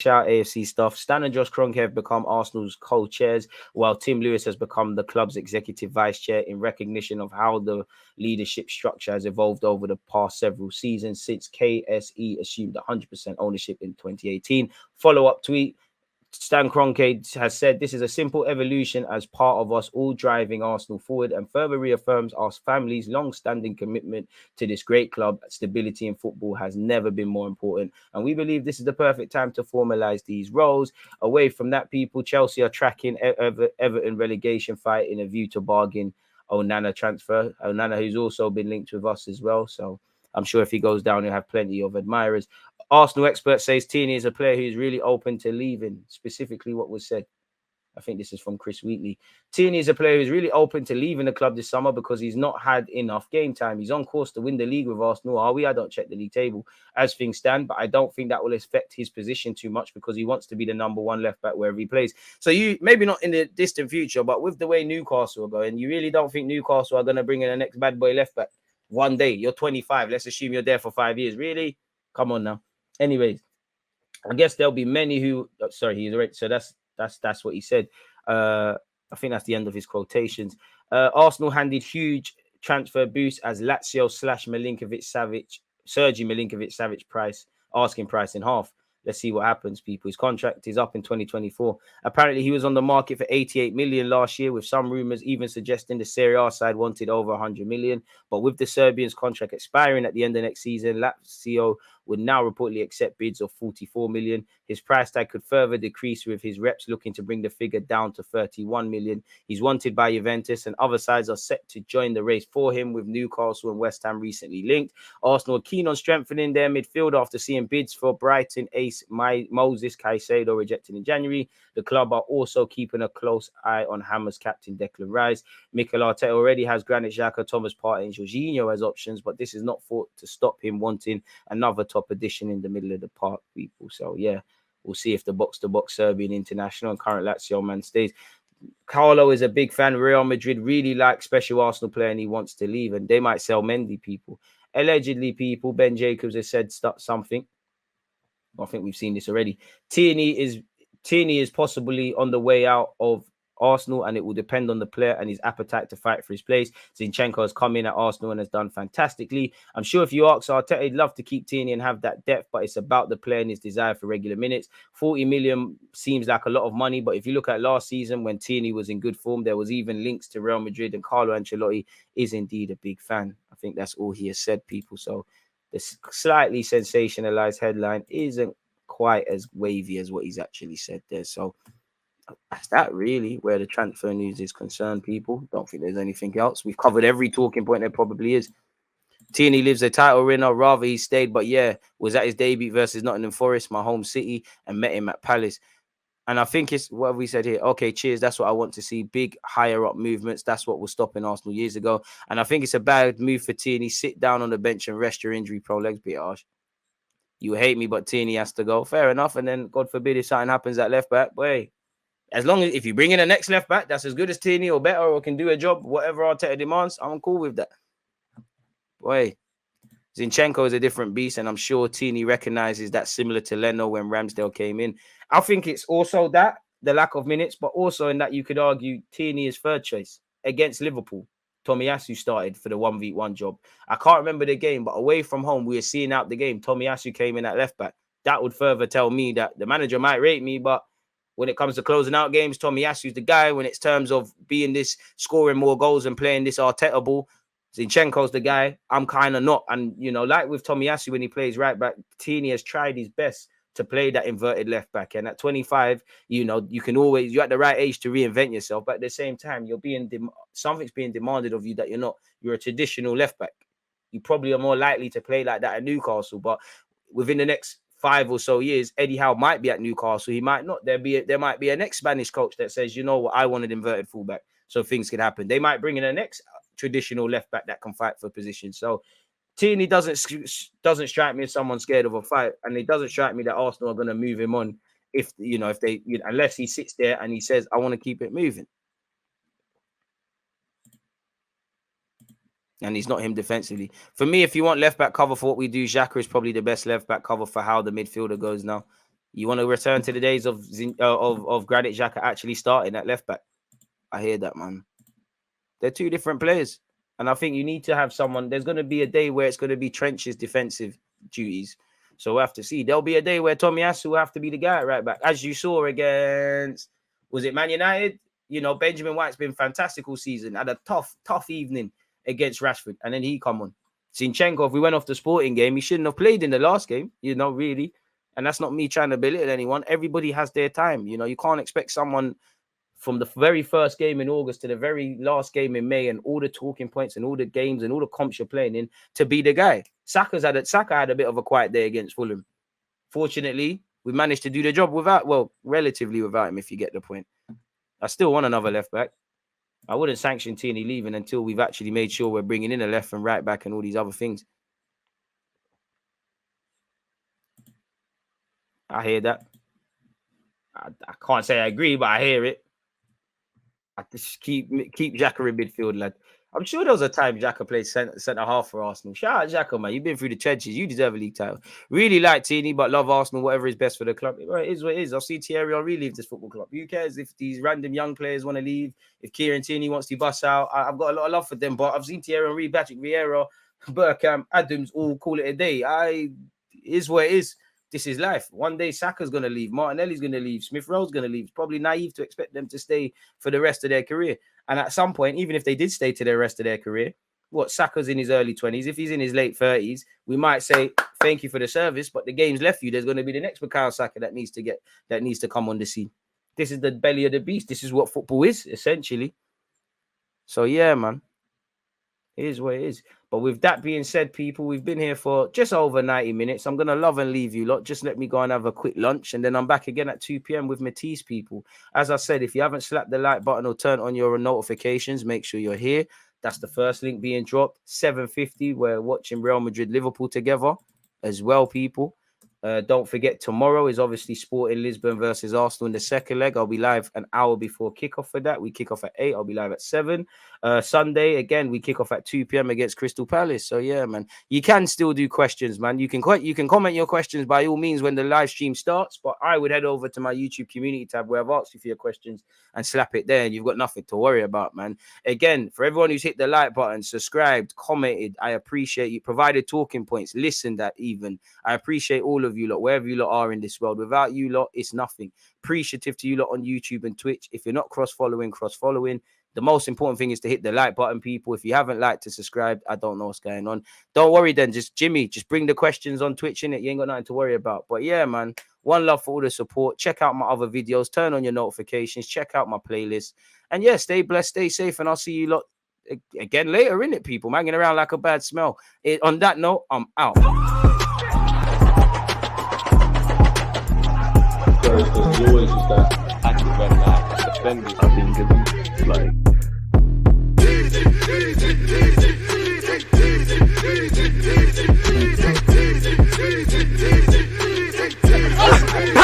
Shout AFC stuff. Stan and Josh Kroenke have become Arsenal's co-chairs, while Tim Lewis has become the club's executive vice chair in recognition of how the leadership structure has evolved over the past several seasons since KSE assumed 100% ownership in 2018. Follow-up tweet. Stan Kroenke has said this is a simple evolution as part of us all driving Arsenal forward and further reaffirms our family's long-standing commitment to this great club. Stability in football has never been more important, and we believe this is the perfect time to formalise these roles. Away from that, people, Chelsea are tracking Everton relegation fight in a view to bargain Onana transfer. Onana, who's also been linked with us as well, so I'm sure if he goes down, he'll have plenty of admirers. Arsenal expert says Tierney is a player who's really open to leaving. Specifically, what was said. I think this is from Chris Wheatley. Tierney is a player who's really open to leaving the club this summer because he's not had enough game time. He's on course to win the league with Arsenal, are we? I don't check the league table as things stand, but I don't think that will affect his position too much because he wants to be the number one left back wherever he plays. So you, maybe not in the distant future, but with the way Newcastle are going, you really don't think Newcastle are going to bring in the next bad boy left back one day? You're 25. Let's assume you're there for 5 years. Really? Come on now. Anyways, I guess there'll be many who. Sorry, he's right. So that's what he said. I think that's the end of his quotations. Arsenal handed huge transfer boost as Lazio slash Milinkovic Savic, Sergi Milinkovic Savic asking price in half. Let's see what happens, people. His contract is up in 2024. Apparently, he was on the market for 88 million last year, with some rumors even suggesting the Serie A side wanted over 100 million. But with the Serbian's contract expiring at the end of next season, Lazio would now reportedly accept bids of 44 million. His price tag could further decrease, with his reps looking to bring the figure down to 31 million. He's wanted by Juventus, and other sides are set to join the race for him, with Newcastle and West Ham recently linked. Arsenal are keen on strengthening their midfield after seeing bids for Brighton ace Moses Caicedo rejected in January. The club are also keeping a close eye on Hammers captain Declan Rice. Mikel Arteta already has Granit Xhaka, Thomas Partey and Jorginho as options, but this is not thought to stop him wanting another top addition in the middle of the park, people. So yeah, we'll see if the box-to-box Serbian international and current Lazio man stays. Carlo is a big fan. Real Madrid really like special Arsenal player and he wants to leave, and they might sell Mendy, people. Allegedly, people, Ben Jacobs has said something. I think we've seen this already. Tierney is possibly on the way out of Arsenal, and it will depend on the player and his appetite to fight for his place. Zinchenko has come in at Arsenal and has done fantastically. I'm sure if you ask Arteta, he'd love to keep Tierney and have that depth, but it's about the player and his desire for regular minutes. 40 million seems like a lot of money, but if you look at last season when Tierney was in good form, there was even links to Real Madrid, and Carlo Ancelotti is indeed a big fan. I think that's all he has said, people. So this slightly sensationalized headline isn't quite as wavy as what he's actually said there. So that's that really where the transfer news is concerned, people. Don't think there's anything else. We've covered every talking point there probably is. Tierney lives a title winner, rather he stayed, but yeah, was at his debut versus Nottingham Forest, my home city, and met him at Palace. And I think it's what we said here. Okay, cheers. That's what I want to see. Big, higher up movements. That's what was stopping Arsenal years ago. And I think it's a bad move for Tierney. Sit down on the bench and rest your injury pro legs, bit harsh. You hate me, but Tierney has to go. Fair enough. And then, God forbid, if something happens at left back, boy, as long as if you bring in the next left back that's as good as Tierney or better or can do a job, whatever Arteta demands, I'm cool with that. Boy, Zinchenko is a different beast, and I'm sure Tierney recognizes that, similar to Leno when Ramsdale came in. I think it's also that, the lack of minutes, but also in that you could argue Tierney is third choice against Liverpool. Tomiyasu started for the 1v1 job. I can't remember the game, but away from home, we were seeing out the game. Tomiyasu came in at left back. That would further tell me that the manager might rate me, but when it comes to closing out games, Tomiyasu's the guy. When it's terms of being this, scoring more goals and playing this Arteta ball, Zinchenko's the guy. I'm kind of not. And, you know, like with Tomiyasu when he plays right back, Tierney has tried his best to play that inverted left back. And at 25, you know, you can always, you're at the right age to reinvent yourself. But at the same time, you're being, something's being demanded of you that you're a traditional left back. You probably are more likely to play like that at Newcastle. But within the next 5 or so years, Eddie Howe might be at Newcastle. He might not. There might be a next Spanish coach that says, you know what, I want an inverted fullback. So things can happen. They might bring in a next traditional left back that can fight for position. So Tierney doesn't strike me as someone scared of a fight, and it doesn't strike me that Arsenal are going to move him on unless he sits there and he says, I want to keep it moving. And he's not him defensively. For me, if you want left back cover for what we do, Xhaka is probably the best left back cover for how the midfielder goes now. You want to return to the days of Granit Xhaka actually starting at left back? I hear that, man. They're two different players. And I think you need to have someone. There's going to be a day where it's going to be Trench's defensive duties. So we'll have to see. There'll be a day where Tomiyasu will have to be the guy at right back. As you saw against, was it Man United? You know, Benjamin White's been fantastic all season. Had a tough evening against Rashford. And then he come on. Zinchenko, if we went off the Sporting game, he shouldn't have played in the last game. You know, really. And that's not me trying to belittle anyone. Everybody has their time. You know, you can't expect someone from the very first game in August to the very last game in May and all the talking points and all the games and all the comps you're playing in to be the guy. Saka had a bit of a quiet day against Fulham. Fortunately, we managed to do the job relatively without him, if you get the point. I still want another left back. I wouldn't sanction Tierney leaving until we've actually made sure we're bringing in a left and right back and all these other things. I hear that. I can't say I agree, but I hear it. I just keep Xhaka in midfield, lad. I'm sure there was a time Xhaka played centre half for Arsenal. Shout out Xhaka, man. You've been through the trenches. You deserve a league title. Really like Tierney, but love Arsenal. Whatever is best for the club. Well, it is what it is. I'll see Thierry Henry leave this football club. Who cares if these random young players want to leave? If Kieran Tierney wants to bust out, I've got a lot of love for them. But I've seen Thierry Henry, Patrick Vieira, Bergkamp, Adams all call it a day. It is what it is. This is life. One day Saka's going to leave. Martinelli's going to leave. Smith Rowe's going to leave. It's probably naive to expect them to stay for the rest of their career. And at some point, even if they did stay to the rest of their career, Saka's in his early 20s. If he's in his late 30s, we might say, thank you for the service, but the game's left you. There's going to be the next Bukayo Saka that needs to come on the scene. This is the belly of the beast. This is what football is, essentially. So, yeah, man. It is what it is. But with that being said, people, we've been here for just over 90 minutes. I'm going to love and leave you lot. Just let me go and have a quick lunch. And then I'm back again at 2 p.m. with Matisse, people. As I said, if you haven't slapped the like button or turned on your notifications, make sure you're here. That's the first link being dropped. 7:50, we're watching Real Madrid-Liverpool together as well, people. Don't forget, tomorrow is obviously Sporting Lisbon versus Arsenal in the second leg. I'll be live an hour before kickoff for that. We kick off at 8. I'll be live at 7. Sunday, again, we kick off at 2 p.m. against Crystal Palace. So, yeah, man, you can still do questions, man. You can comment your questions by all means when the live stream starts. But I would head over to my YouTube community tab where I've asked you for your questions and slap it there. And you've got nothing to worry about, man. Again, for everyone who's hit the like button, subscribed, commented, I appreciate you. Provided talking points, listened that even. I appreciate all of you lot, wherever you lot are in this world. Without you lot, it's nothing. Appreciative to you lot on YouTube and Twitch. If you're not cross-following. The most important thing is to hit the like button, people. If you haven't liked to subscribe, I don't know what's going on. Don't worry then. Just bring the questions on Twitch, innit? You ain't got nothing to worry about. But yeah, man, one love for all the support. Check out my other videos. Turn on your notifications. Check out my playlist. And yeah, stay blessed, stay safe, and I'll see you lot again later, innit, people? Hanging around like a bad smell. On that note, I'm out. There's always just that active red light defenders. I think it's like